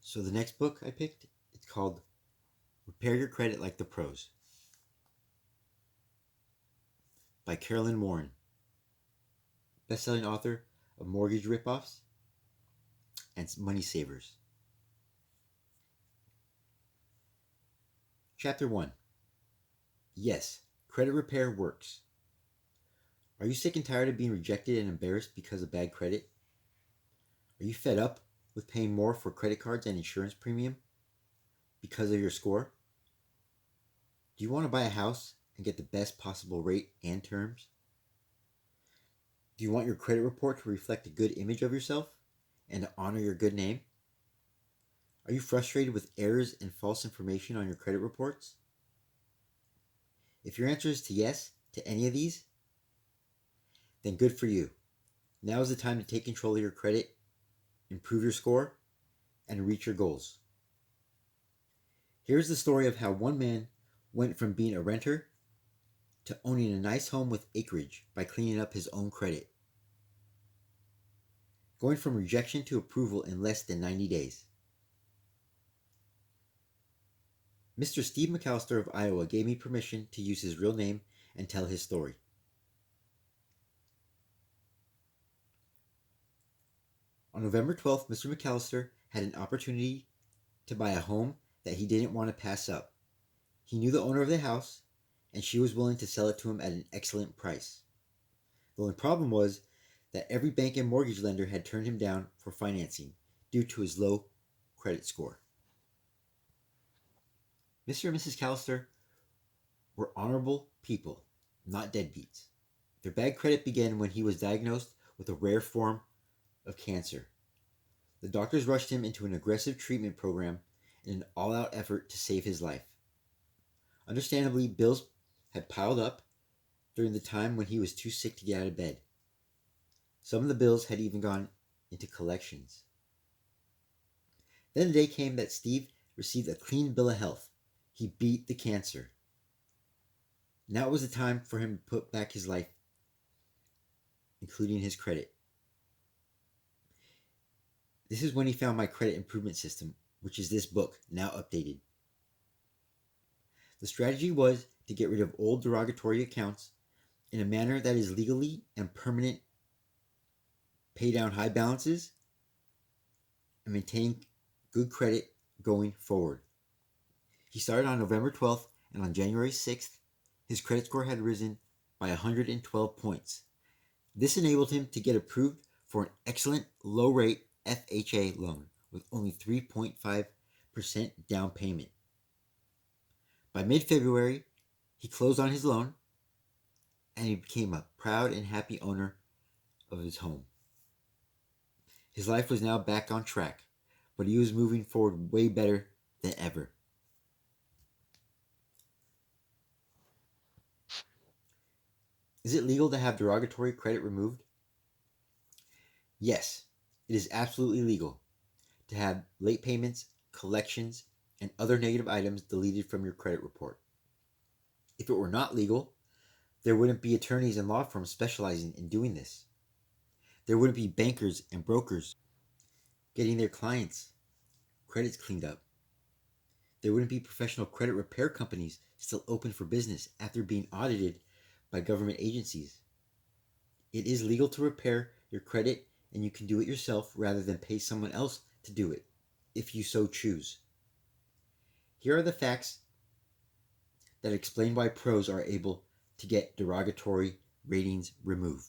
So the next book I picked, it's called Repair Your Credit Like the Pros by Carolyn Warren, best-selling author of Mortgage Ripoffs and Money Savers. Chapter 1. Yes, credit repair works. Are you sick and tired of being rejected and embarrassed because of bad credit? Are you fed up with paying more for credit cards and insurance premium because of your score? Do you want to buy a house and get the best possible rate and terms? Do you want your credit report to reflect a good image of yourself and to honor your good name? Are you frustrated with errors and false information on your credit reports? If your answer is to yes to any of these, then good for you. Now is the time to take control of your credit, improve your score, and reach your goals. Here's the story of how one man went from being a renter to owning a nice home with acreage by cleaning up his own credit. Going from rejection to approval in less than 90 days. Mr. Steve McAllister of Iowa gave me permission to use his real name and tell his story. On November 12th, Mr. McAllister had an opportunity to buy a home that he didn't want to pass up. He knew the owner of the house, and she was willing to sell it to him at an excellent price. The only problem was that every bank and mortgage lender had turned him down for financing due to his low credit score. Mr. and Mrs. Callister were honorable people, not deadbeats. Their bad credit began when he was diagnosed with a rare form of cancer. The doctors rushed him into an aggressive treatment program in an all-out effort to save his life. Understandably, bills had piled up during the time when he was too sick to get out of bed. Some of the bills had even gone into collections. Then the day came that Steve received a clean bill of health. He beat the cancer. Now it was the time for him to put back his life, including his credit. This is when he found my credit improvement system, which is this book, now updated. The strategy was to get rid of old derogatory accounts in a manner that is legally and permanent, pay down high balances, and maintain good credit going forward. He started on November 12th, and on January 6th, his credit score had risen by 112 points. This enabled him to get approved for an excellent low-rate FHA loan with only 3.5% down payment. By mid-February, he closed on his loan, and he became a proud and happy owner of his home. His life was now back on track, but he was moving forward way better than ever. Is it legal to have derogatory credit removed? Yes, it is absolutely legal to have late payments, collections, and other negative items deleted from your credit report. If it were not legal, there wouldn't be attorneys and law firms specializing in doing this. There wouldn't be bankers and brokers getting their clients' credits cleaned up. There wouldn't be professional credit repair companies still open for business after being audited by government agencies. It is legal to repair your credit, and you can do it yourself rather than pay someone else to do it, if you so choose. Here are the facts that explain why pros are able to get derogatory ratings removed.